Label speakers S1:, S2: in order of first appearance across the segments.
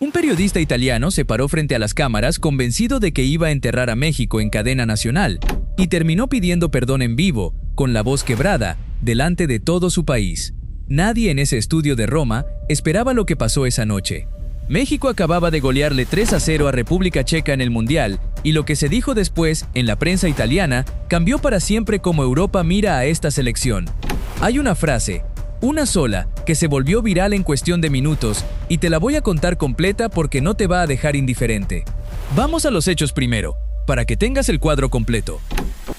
S1: Un periodista italiano se paró frente a las cámaras convencido de que iba a enterrar a México en cadena nacional y terminó pidiendo perdón en vivo, con la voz quebrada, delante de todo su país. Nadie en ese estudio de Roma esperaba lo que pasó esa noche. México acababa de golearle 3-0 a República Checa en el Mundial, y lo que se dijo después en la prensa italiana cambió para siempre cómo Europa mira a esta selección. Hay una frase, una sola, que se volvió viral en cuestión de minutos, y te la voy a contar completa porque no te va a dejar indiferente. Vamos a los hechos primero, para que tengas el cuadro completo.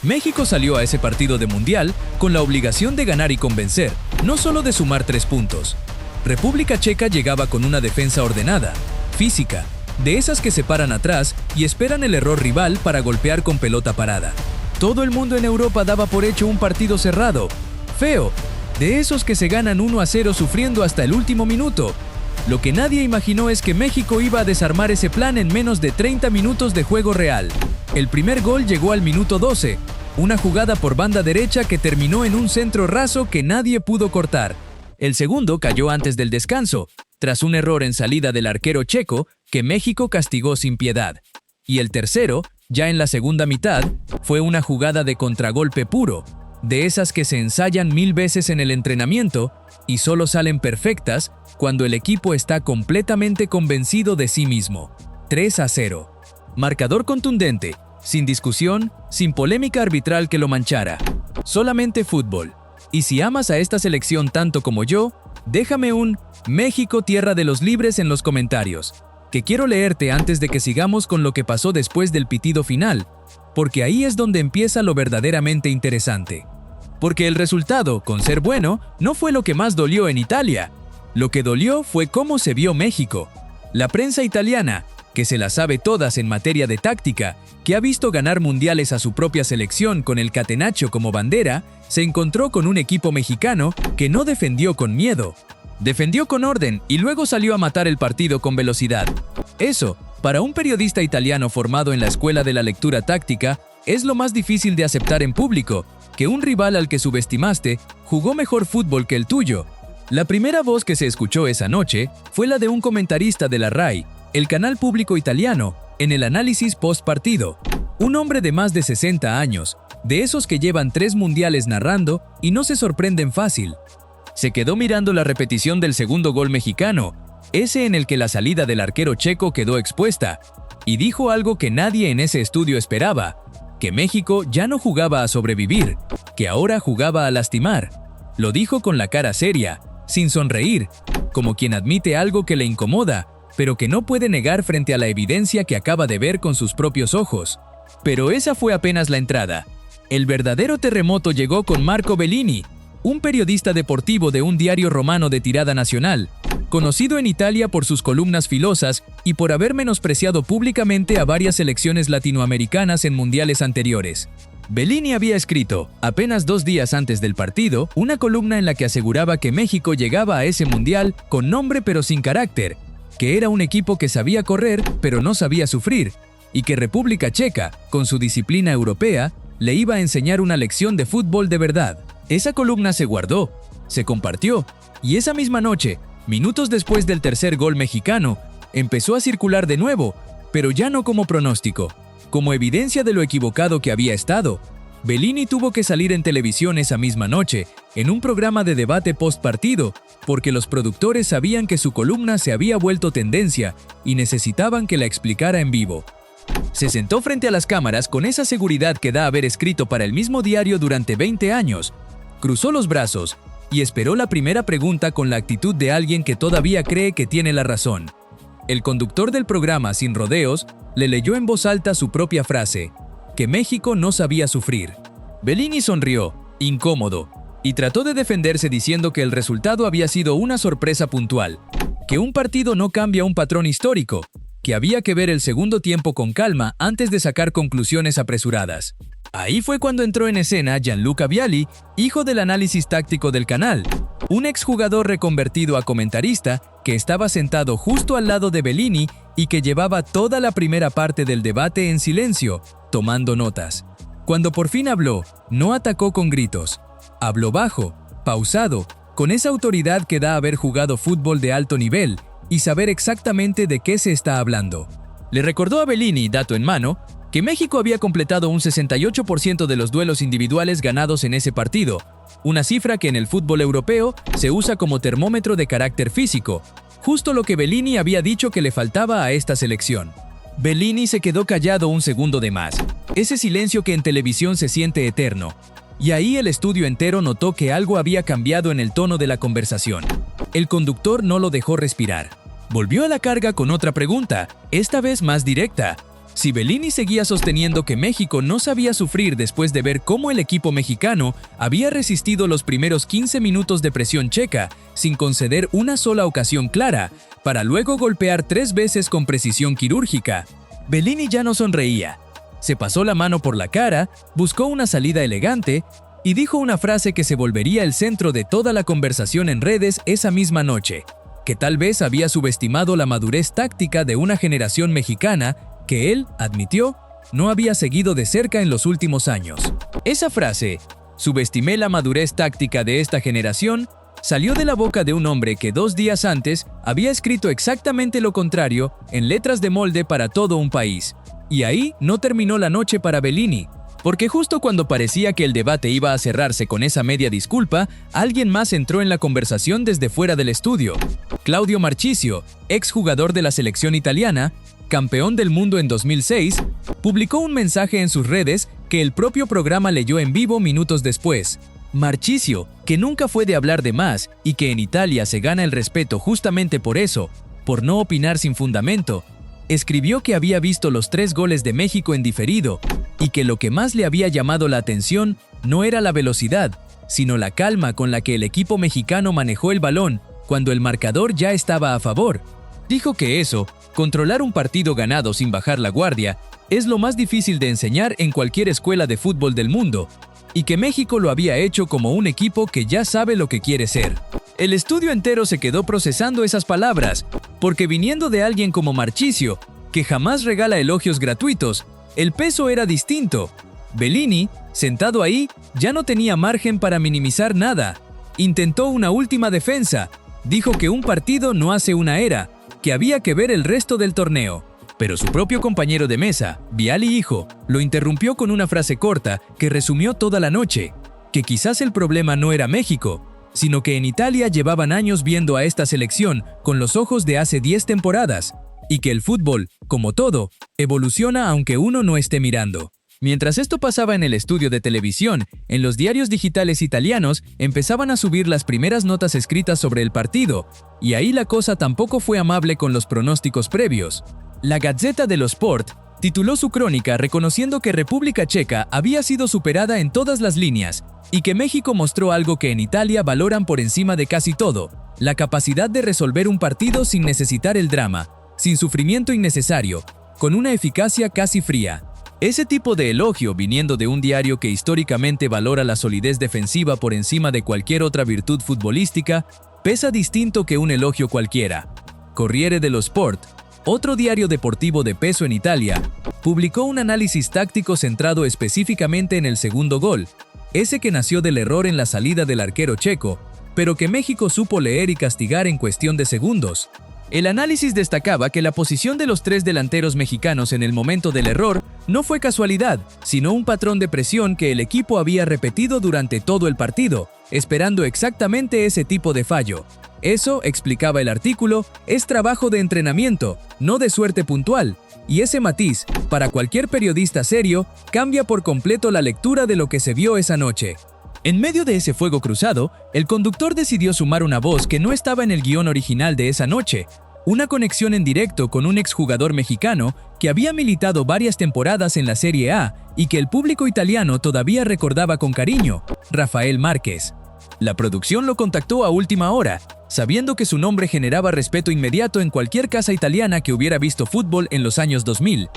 S1: México salió a ese partido de Mundial con la obligación de ganar y convencer, no solo de sumar 3 puntos. República Checa llegaba con una defensa ordenada, física, de esas que se paran atrás y esperan el error rival para golpear con pelota parada. Todo el mundo en Europa daba por hecho un partido cerrado, feo, de esos que se ganan 1-0 sufriendo hasta el último minuto. Lo que nadie imaginó es que México iba a desarmar ese plan en menos de 30 minutos de juego real. El primer gol llegó al minuto 12, una jugada por banda derecha que terminó en un centro raso que nadie pudo cortar. El segundo cayó antes del descanso, tras un error en salida del arquero checo que México castigó sin piedad. Y el tercero, ya en la segunda mitad, fue una jugada de contragolpe puro, de esas que se ensayan 1000 veces en el entrenamiento y solo salen perfectas cuando el equipo está completamente convencido de sí mismo. 3-0. Marcador contundente, sin discusión, sin polémica arbitral que lo manchara. Solamente fútbol. Y si amas a esta selección tanto como yo, déjame un México tierra de los libres en los comentarios, que quiero leerte antes de que sigamos con lo que pasó después del pitido final, porque ahí es donde empieza lo verdaderamente interesante. Porque el resultado, con ser bueno, no fue lo que más dolió en Italia. Lo que dolió fue cómo se vio México. La prensa italiana, que se las sabe todas en materia de táctica, que ha visto ganar mundiales a su propia selección con el catenaccio como bandera, se encontró con un equipo mexicano que no defendió con miedo. Defendió con orden y luego salió a matar el partido con velocidad. Eso, para un periodista italiano formado en la escuela de la lectura táctica, es lo más difícil de aceptar en público, que un rival al que subestimaste jugó mejor fútbol que el tuyo. La primera voz que se escuchó esa noche fue la de un comentarista de la RAI, el canal público italiano, en el análisis post-partido. Un hombre de más de 60 años, de esos que llevan 3 mundiales narrando y no se sorprenden fácil. Se quedó mirando la repetición del segundo gol mexicano, ese en el que la salida del arquero checo quedó expuesta, y dijo algo que nadie en ese estudio esperaba, que México ya no jugaba a sobrevivir, que ahora jugaba a lastimar. Lo dijo con la cara seria, sin sonreír, como quien admite algo que le incomoda, pero que no puede negar frente a la evidencia que acaba de ver con sus propios ojos. Pero esa fue apenas la entrada. El verdadero terremoto llegó con Marco Bellini, un periodista deportivo de un diario romano de tirada nacional, conocido en Italia por sus columnas filosas y por haber menospreciado públicamente a varias selecciones latinoamericanas en mundiales anteriores. Bellini había escrito, apenas 2 días antes del partido, una columna en la que aseguraba que México llegaba a ese mundial con nombre pero sin carácter, que era un equipo que sabía correr pero no sabía sufrir, y que República Checa, con su disciplina europea, le iba a enseñar una lección de fútbol de verdad. Esa columna se guardó, se compartió, y esa misma noche, minutos después del tercer gol mexicano, empezó a circular de nuevo, pero ya no como pronóstico, como evidencia de lo equivocado que había estado. Bellini tuvo que salir en televisión esa misma noche, en un programa de debate post-partido, porque los productores sabían que su columna se había vuelto tendencia y necesitaban que la explicara en vivo. Se sentó frente a las cámaras con esa seguridad que da haber escrito para el mismo diario durante 20 años, cruzó los brazos y esperó la primera pregunta con la actitud de alguien que todavía cree que tiene la razón. El conductor del programa, sin rodeos, le leyó en voz alta su propia frase, que México no sabía sufrir. Bellini sonrió, incómodo, y trató de defenderse diciendo que el resultado había sido una sorpresa puntual, que un partido no cambia un patrón histórico, que había que ver el segundo tiempo con calma antes de sacar conclusiones apresuradas. Ahí fue cuando entró en escena Gianluca Vialli, hijo del análisis táctico del canal, un exjugador reconvertido a comentarista que estaba sentado justo al lado de Bellini y que llevaba toda la primera parte del debate en silencio, tomando notas. Cuando por fin habló, no atacó con gritos. Habló bajo, pausado, con esa autoridad que da haber jugado fútbol de alto nivel, y saber exactamente de qué se está hablando. Le recordó a Bellini, dato en mano, que México había completado un 68% de los duelos individuales ganados en ese partido, una cifra que en el fútbol europeo se usa como termómetro de carácter físico, justo lo que Bellini había dicho que le faltaba a esta selección. Bellini se quedó callado un segundo de más, ese silencio que en televisión se siente eterno, y ahí el estudio entero notó que algo había cambiado en el tono de la conversación. El conductor no lo dejó respirar. Volvió a la carga con otra pregunta, esta vez más directa. Si Bellini seguía sosteniendo que México no sabía sufrir después de ver cómo el equipo mexicano había resistido los primeros 15 minutos de presión checa sin conceder una sola ocasión clara, para luego golpear 3 veces con precisión quirúrgica, Bellini ya no sonreía. Se pasó la mano por la cara, buscó una salida elegante y dijo una frase que se volvería el centro de toda la conversación en redes esa misma noche, que tal vez había subestimado la madurez táctica de una generación mexicana que él, admitió, no había seguido de cerca en los últimos años. Esa frase, subestimé la madurez táctica de esta generación, salió de la boca de un hombre que 2 días antes había escrito exactamente lo contrario en letras de molde para todo un país. Y ahí no terminó la noche para Bellini, porque justo cuando parecía que el debate iba a cerrarse con esa media disculpa, alguien más entró en la conversación desde fuera del estudio. Claudio Marchisio, exjugador de la selección italiana, campeón del mundo en 2006, publicó un mensaje en sus redes que el propio programa leyó en vivo minutos después. Marchisio, que nunca fue de hablar de más y que en Italia se gana el respeto justamente por eso, por no opinar sin fundamento, escribió que había visto los 3 goles de México en diferido y que lo que más le había llamado la atención no era la velocidad, sino la calma con la que el equipo mexicano manejó el balón cuando el marcador ya estaba a favor. Dijo que eso, controlar un partido ganado sin bajar la guardia, es lo más difícil de enseñar en cualquier escuela de fútbol del mundo, y que México lo había hecho como un equipo que ya sabe lo que quiere ser. El estudio entero se quedó procesando esas palabras, porque viniendo de alguien como Marchisio, que jamás regala elogios gratuitos, el peso era distinto. Bellini, sentado ahí, ya no tenía margen para minimizar nada. Intentó una última defensa, dijo que un partido no hace una era, que había que ver el resto del torneo. Pero su propio compañero de mesa, Vialli hijo, lo interrumpió con una frase corta que resumió toda la noche, que quizás el problema no era México, sino que en Italia llevaban años viendo a esta selección con los ojos de hace 10 temporadas, y que el fútbol, como todo, evoluciona aunque uno no esté mirando. Mientras esto pasaba en el estudio de televisión, en los diarios digitales italianos empezaban a subir las primeras notas escritas sobre el partido, y ahí la cosa tampoco fue amable con los pronósticos previos. La Gazzetta dello Sport tituló su crónica reconociendo que República Checa había sido superada en todas las líneas, y que México mostró algo que en Italia valoran por encima de casi todo, la capacidad de resolver un partido sin necesitar el drama, sin sufrimiento innecesario, con una eficacia casi fría. Ese tipo de elogio, viniendo de un diario que históricamente valora la solidez defensiva por encima de cualquier otra virtud futbolística, pesa distinto que un elogio cualquiera. Corriere dello Sport, otro diario deportivo de peso en Italia, publicó un análisis táctico centrado específicamente en el segundo gol, ese que nació del error en la salida del arquero checo, pero que México supo leer y castigar en cuestión de segundos. El análisis destacaba que la posición de los 3 delanteros mexicanos en el momento del error no fue casualidad, sino un patrón de presión que el equipo había repetido durante todo el partido, esperando exactamente ese tipo de fallo. Eso, explicaba el artículo, es trabajo de entrenamiento, no de suerte puntual, y ese matiz, para cualquier periodista serio, cambia por completo la lectura de lo que se vio esa noche. En medio de ese fuego cruzado, el conductor decidió sumar una voz que no estaba en el guión original de esa noche, una conexión en directo con un exjugador mexicano que había militado varias temporadas en la Serie A y que el público italiano todavía recordaba con cariño, Rafael Márquez. La producción lo contactó a última hora, sabiendo que su nombre generaba respeto inmediato en cualquier casa italiana que hubiera visto fútbol en los años 2000.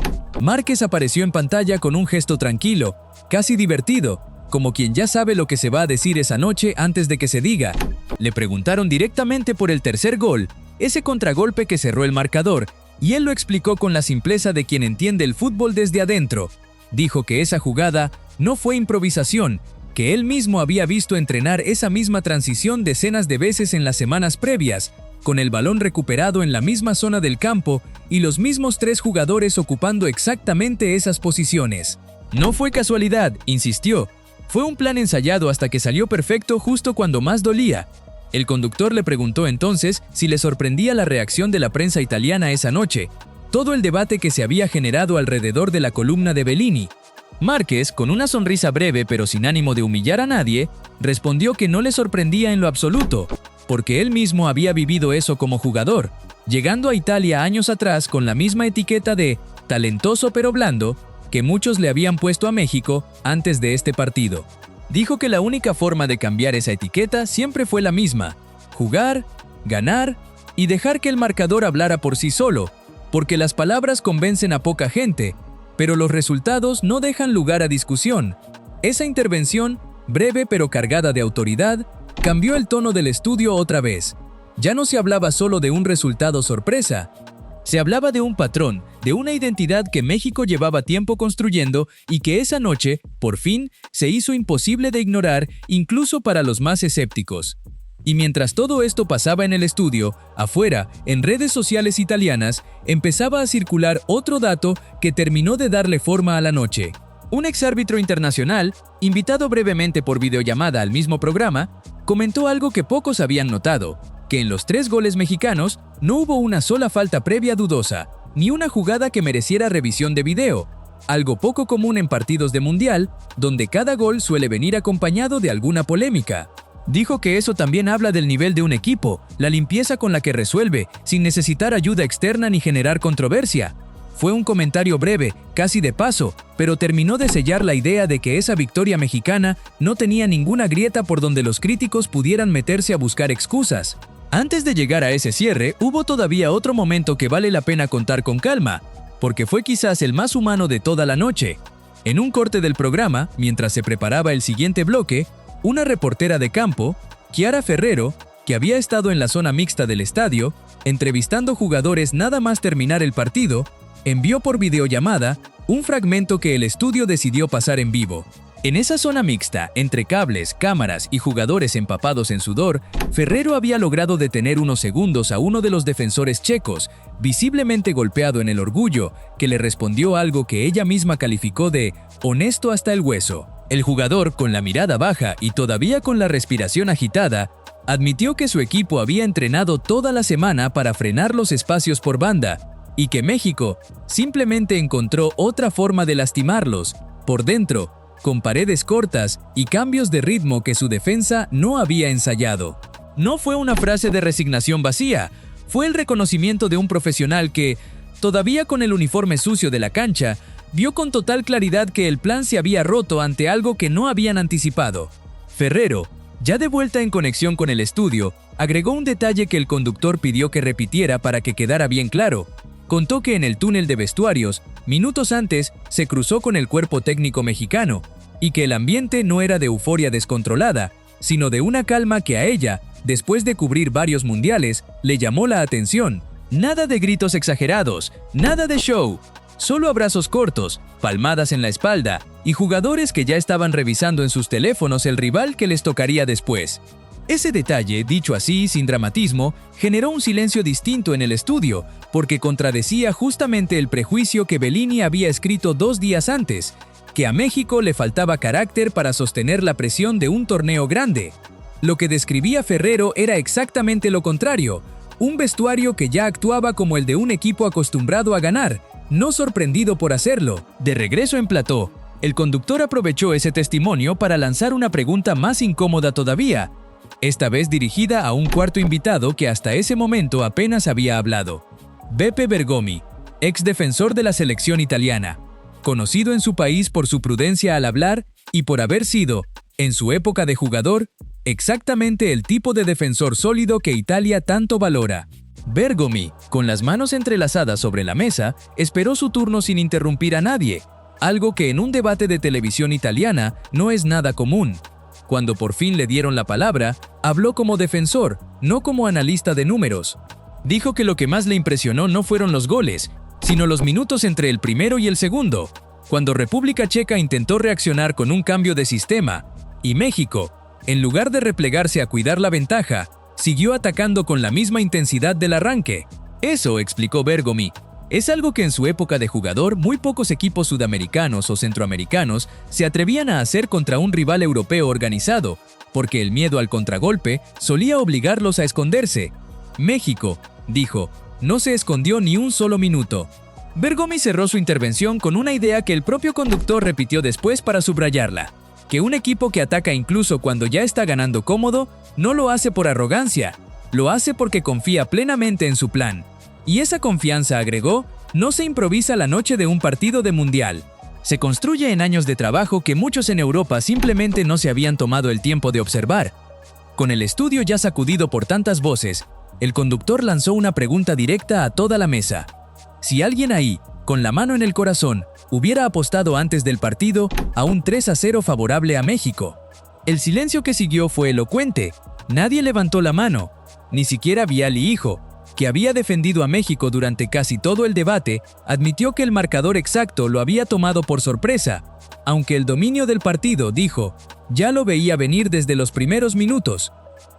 S1: Márquez apareció en pantalla con un gesto tranquilo, casi divertido, como quien ya sabe lo que se va a decir esa noche antes de que se diga. Le preguntaron directamente por el tercer gol, ese contragolpe que cerró el marcador, y él lo explicó con la simpleza de quien entiende el fútbol desde adentro. Dijo que esa jugada no fue improvisación, que él mismo había visto entrenar esa misma transición decenas de veces en las semanas previas, con el balón recuperado en la misma zona del campo y los mismos 3 jugadores ocupando exactamente esas posiciones. No fue casualidad, insistió. Fue un plan ensayado hasta que salió perfecto justo cuando más dolía. El conductor le preguntó entonces si le sorprendía la reacción de la prensa italiana esa noche, todo el debate que se había generado alrededor de la columna de Bellini. Márquez, con una sonrisa breve pero sin ánimo de humillar a nadie, respondió que no le sorprendía en lo absoluto, porque él mismo había vivido eso como jugador, llegando a Italia años atrás con la misma etiqueta de talentoso pero blando que muchos le habían puesto a México antes de este partido. Dijo que la única forma de cambiar esa etiqueta siempre fue la misma: jugar, ganar y dejar que el marcador hablara por sí solo, porque las palabras convencen a poca gente, pero los resultados no dejan lugar a discusión. Esa intervención, breve pero cargada de autoridad, cambió el tono del estudio otra vez. Ya no se hablaba solo de un resultado sorpresa. Se hablaba de un patrón, de una identidad que México llevaba tiempo construyendo y que esa noche, por fin, se hizo imposible de ignorar incluso para los más escépticos. Y mientras todo esto pasaba en el estudio, afuera, en redes sociales italianas, empezaba a circular otro dato que terminó de darle forma a la noche. Un exárbitro internacional, invitado brevemente por videollamada al mismo programa, comentó algo que pocos habían notado: que en los 3 goles mexicanos no hubo una sola falta previa dudosa, ni una jugada que mereciera revisión de video, algo poco común en partidos de mundial, donde cada gol suele venir acompañado de alguna polémica. Dijo que eso también habla del nivel de un equipo, la limpieza con la que resuelve, sin necesitar ayuda externa ni generar controversia. Fue un comentario breve, casi de paso, pero terminó de sellar la idea de que esa victoria mexicana no tenía ninguna grieta por donde los críticos pudieran meterse a buscar excusas. Antes de llegar a ese cierre, hubo todavía otro momento que vale la pena contar con calma, porque fue quizás el más humano de toda la noche. En un corte del programa, mientras se preparaba el siguiente bloque, una reportera de campo, Chiara Ferrero, que había estado en la zona mixta del estadio, entrevistando jugadores nada más terminar el partido, envió por videollamada un fragmento que el estudio decidió pasar en vivo. En esa zona mixta, entre cables, cámaras y jugadores empapados en sudor, Ferrero había logrado detener unos segundos a uno de los defensores checos, visiblemente golpeado en el orgullo, que le respondió algo que ella misma calificó de honesto hasta el hueso. El jugador, con la mirada baja y todavía con la respiración agitada, admitió que su equipo había entrenado toda la semana para frenar los espacios por banda y que México simplemente encontró otra forma de lastimarlos, por dentro, con paredes cortas y cambios de ritmo que su defensa no había ensayado. No fue una frase de resignación vacía, fue el reconocimiento de un profesional que, todavía con el uniforme sucio de la cancha, vio con total claridad que el plan se había roto ante algo que no habían anticipado. Ferrero, ya de vuelta en conexión con el estudio, agregó un detalle que el conductor pidió que repitiera para que quedara bien claro. Contó que en el túnel de vestuarios, minutos antes, se cruzó con el cuerpo técnico mexicano, y que el ambiente no era de euforia descontrolada, sino de una calma que a ella, después de cubrir varios mundiales, le llamó la atención. Nada de gritos exagerados, nada de show. Solo abrazos cortos, palmadas en la espalda y jugadores que ya estaban revisando en sus teléfonos el rival que les tocaría después. Ese detalle, dicho así, sin dramatismo, generó un silencio distinto en el estudio, porque contradecía justamente el prejuicio que Bellini había escrito 2 días antes, que a México le faltaba carácter para sostener la presión de un torneo grande. Lo que describía Ferrero era exactamente lo contrario, un vestuario que ya actuaba como el de un equipo acostumbrado a ganar, no sorprendido por hacerlo. De regreso en plató, el conductor aprovechó ese testimonio para lanzar una pregunta más incómoda todavía, esta vez dirigida a un cuarto invitado que hasta ese momento apenas había hablado. Beppe Bergomi, ex defensor de la selección italiana, conocido en su país por su prudencia al hablar y por haber sido, en su época de jugador, exactamente el tipo de defensor sólido que Italia tanto valora. Bergomi, con las manos entrelazadas sobre la mesa, esperó su turno sin interrumpir a nadie, algo que en un debate de televisión italiana no es nada común. Cuando por fin le dieron la palabra, habló como defensor, no como analista de números. Dijo que lo que más le impresionó no fueron los goles, sino los minutos entre el primero y el segundo, cuando República Checa intentó reaccionar con un cambio de sistema, y México, en lugar de replegarse a cuidar la ventaja, siguió atacando con la misma intensidad del arranque. Eso, explicó Bergomi, es algo que en su época de jugador muy pocos equipos sudamericanos o centroamericanos se atrevían a hacer contra un rival europeo organizado, porque el miedo al contragolpe solía obligarlos a esconderse. México, dijo, no se escondió ni un solo minuto. Bergomi cerró su intervención con una idea que el propio conductor repitió después para subrayarla, que un equipo que ataca incluso cuando ya está ganando cómodo, no lo hace por arrogancia, lo hace porque confía plenamente en su plan. Y esa confianza, agregó, no se improvisa la noche de un partido de mundial. Se construye en años de trabajo que muchos en Europa simplemente no se habían tomado el tiempo de observar. Con el estudio ya sacudido por tantas voces, el conductor lanzó una pregunta directa a toda la mesa. Si alguien ahí, con la mano en el corazón, hubiera apostado antes del partido a un 3-0 favorable a México. El silencio que siguió fue elocuente. Nadie levantó la mano, ni siquiera Viali hijo, que había defendido a México durante casi todo el debate, admitió que el marcador exacto lo había tomado por sorpresa, aunque el dominio del partido, dijo, ya lo veía venir desde los primeros minutos.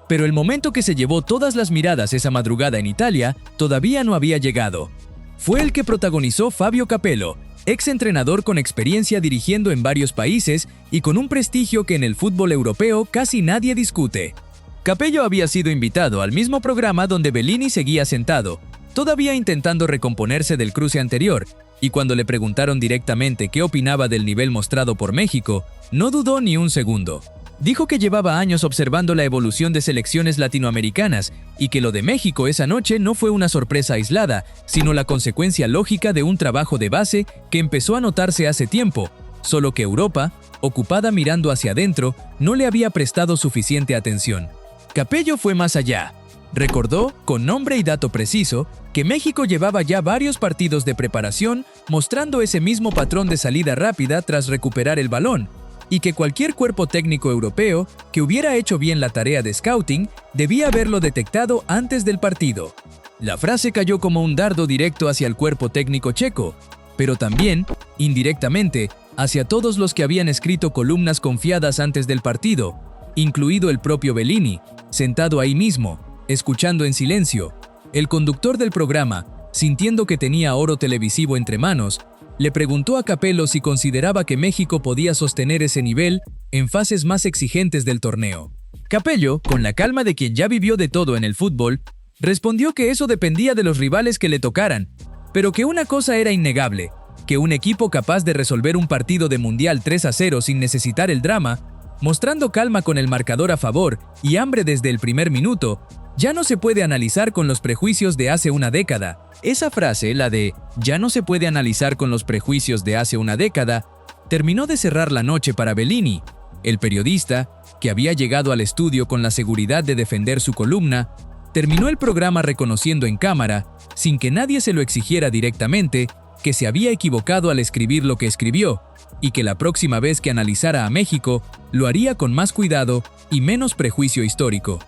S1: Pero el momento que se llevó todas las miradas esa madrugada en Italia todavía no había llegado. Fue el que protagonizó Fabio Capello, ex-entrenador con experiencia dirigiendo en varios países y con un prestigio que en el fútbol europeo casi nadie discute. Capello había sido invitado al mismo programa donde Bellini seguía sentado, todavía intentando recomponerse del cruce anterior, y cuando le preguntaron directamente qué opinaba del nivel mostrado por México, no dudó ni un segundo. Dijo que llevaba años observando la evolución de selecciones latinoamericanas y que lo de México esa noche no fue una sorpresa aislada, sino la consecuencia lógica de un trabajo de base que empezó a notarse hace tiempo, solo que Europa, ocupada mirando hacia adentro, no le había prestado suficiente atención. Capello fue más allá. Recordó, con nombre y dato preciso, que México llevaba ya varios partidos de preparación mostrando ese mismo patrón de salida rápida tras recuperar el balón, y que cualquier cuerpo técnico europeo que hubiera hecho bien la tarea de scouting debía haberlo detectado antes del partido. La frase cayó como un dardo directo hacia el cuerpo técnico checo, pero también, indirectamente, hacia todos los que habían escrito columnas confiadas antes del partido, incluido el propio Bellini, sentado ahí mismo, escuchando en silencio. El conductor del programa, sintiendo que tenía oro televisivo entre manos, le preguntó a Capello si consideraba que México podía sostener ese nivel en fases más exigentes del torneo. Capello, con la calma de quien ya vivió de todo en el fútbol, respondió que eso dependía de los rivales que le tocaran, pero que una cosa era innegable, que un equipo capaz de resolver un partido de Mundial 3-0 sin necesitar el drama, mostrando calma con el marcador a favor y hambre desde el primer minuto, ya no se puede analizar con los prejuicios de hace una década. Esa frase, la de «ya no se puede analizar con los prejuicios de hace una década», terminó de cerrar la noche para Bellini. El periodista, que había llegado al estudio con la seguridad de defender su columna, terminó el programa reconociendo en cámara, sin que nadie se lo exigiera directamente, que se había equivocado al escribir lo que escribió, y que la próxima vez que analizara a México, lo haría con más cuidado y menos prejuicio histórico.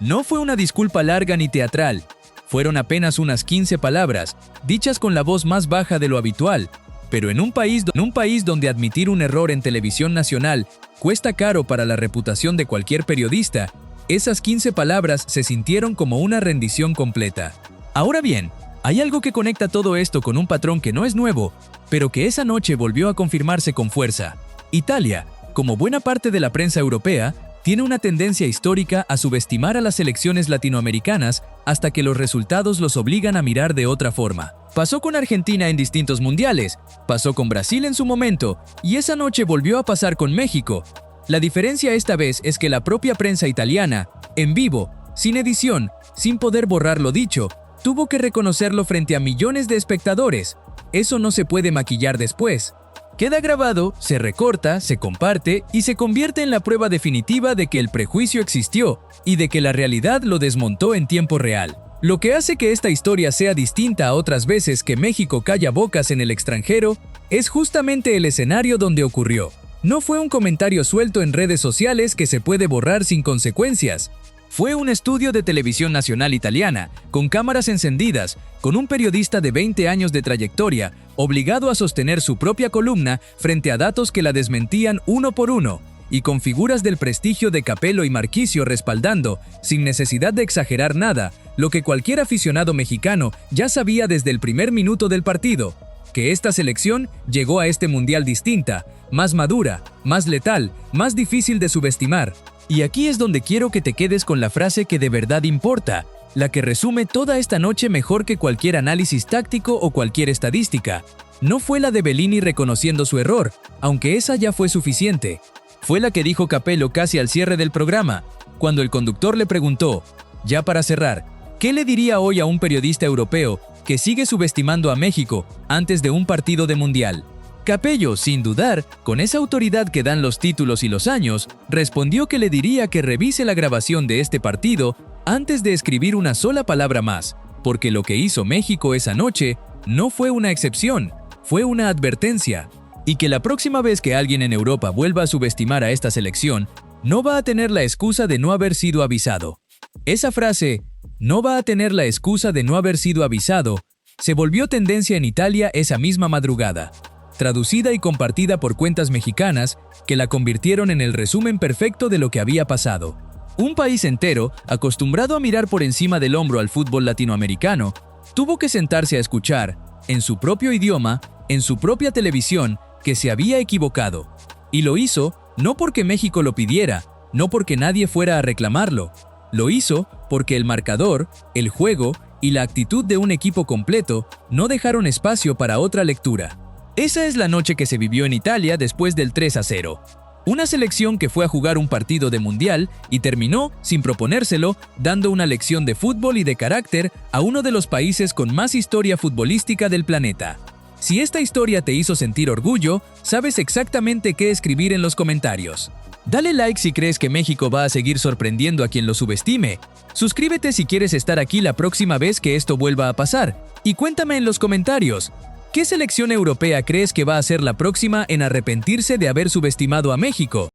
S1: No fue una disculpa larga ni teatral, fueron apenas unas 15 palabras, dichas con la voz más baja de lo habitual, pero en un país donde admitir un error en televisión nacional cuesta caro para la reputación de cualquier periodista, esas 15 palabras se sintieron como una rendición completa. Ahora bien, hay algo que conecta todo esto con un patrón que no es nuevo, pero que esa noche volvió a confirmarse con fuerza. Italia, como buena parte de la prensa europea, tiene una tendencia histórica a subestimar a las selecciones latinoamericanas hasta que los resultados los obligan a mirar de otra forma. Pasó con Argentina en distintos mundiales, pasó con Brasil en su momento, y esa noche volvió a pasar con México. La diferencia esta vez es que la propia prensa italiana, en vivo, sin edición, sin poder borrar lo dicho, tuvo que reconocerlo frente a millones de espectadores. Eso no se puede maquillar después. Queda grabado, se recorta, se comparte y se convierte en la prueba definitiva de que el prejuicio existió y de que la realidad lo desmontó en tiempo real. Lo que hace que esta historia sea distinta a otras veces que México calla bocas en el extranjero es justamente el escenario donde ocurrió. No fue un comentario suelto en redes sociales que se puede borrar sin consecuencias. Fue un estudio de televisión nacional italiana, con cámaras encendidas, con un periodista de 20 años de trayectoria, obligado a sostener su propia columna frente a datos que la desmentían uno por uno, y con figuras del prestigio de Capello y Marquisio respaldando, sin necesidad de exagerar nada, lo que cualquier aficionado mexicano ya sabía desde el primer minuto del partido, que esta selección llegó a este mundial distinta, más madura, más letal, más difícil de subestimar. Y aquí es donde quiero que te quedes con la frase que de verdad importa, la que resume toda esta noche mejor que cualquier análisis táctico o cualquier estadística. No fue la de Bellini reconociendo su error, aunque esa ya fue suficiente. Fue la que dijo Capello casi al cierre del programa, cuando el conductor le preguntó, ya para cerrar, ¿qué le diría hoy a un periodista europeo que sigue subestimando a México antes de un partido de mundial? Capello, sin dudar, con esa autoridad que dan los títulos y los años, respondió que le diría que revise la grabación de este partido antes de escribir una sola palabra más, porque lo que hizo México esa noche no fue una excepción, fue una advertencia, y que la próxima vez que alguien en Europa vuelva a subestimar a esta selección, no va a tener la excusa de no haber sido avisado. Esa frase, no va a tener la excusa de no haber sido avisado, se volvió tendencia en Italia esa misma madrugada, traducida y compartida por cuentas mexicanas que la convirtieron en el resumen perfecto de lo que había pasado. Un país entero, acostumbrado a mirar por encima del hombro al fútbol latinoamericano, tuvo que sentarse a escuchar, en su propio idioma, en su propia televisión, que se había equivocado. Y lo hizo no porque México lo pidiera, no porque nadie fuera a reclamarlo. Lo hizo porque el marcador, el juego y la actitud de un equipo completo no dejaron espacio para otra lectura. Esa es la noche que se vivió en Italia después del 3-0. Una selección que fue a jugar un partido de mundial y terminó, sin proponérselo, dando una lección de fútbol y de carácter a uno de los países con más historia futbolística del planeta. Si esta historia te hizo sentir orgullo, sabes exactamente qué escribir en los comentarios. Dale like si crees que México va a seguir sorprendiendo a quien lo subestime. Suscríbete si quieres estar aquí la próxima vez que esto vuelva a pasar. Y cuéntame en los comentarios, ¿qué selección europea crees que va a ser la próxima en arrepentirse de haber subestimado a México?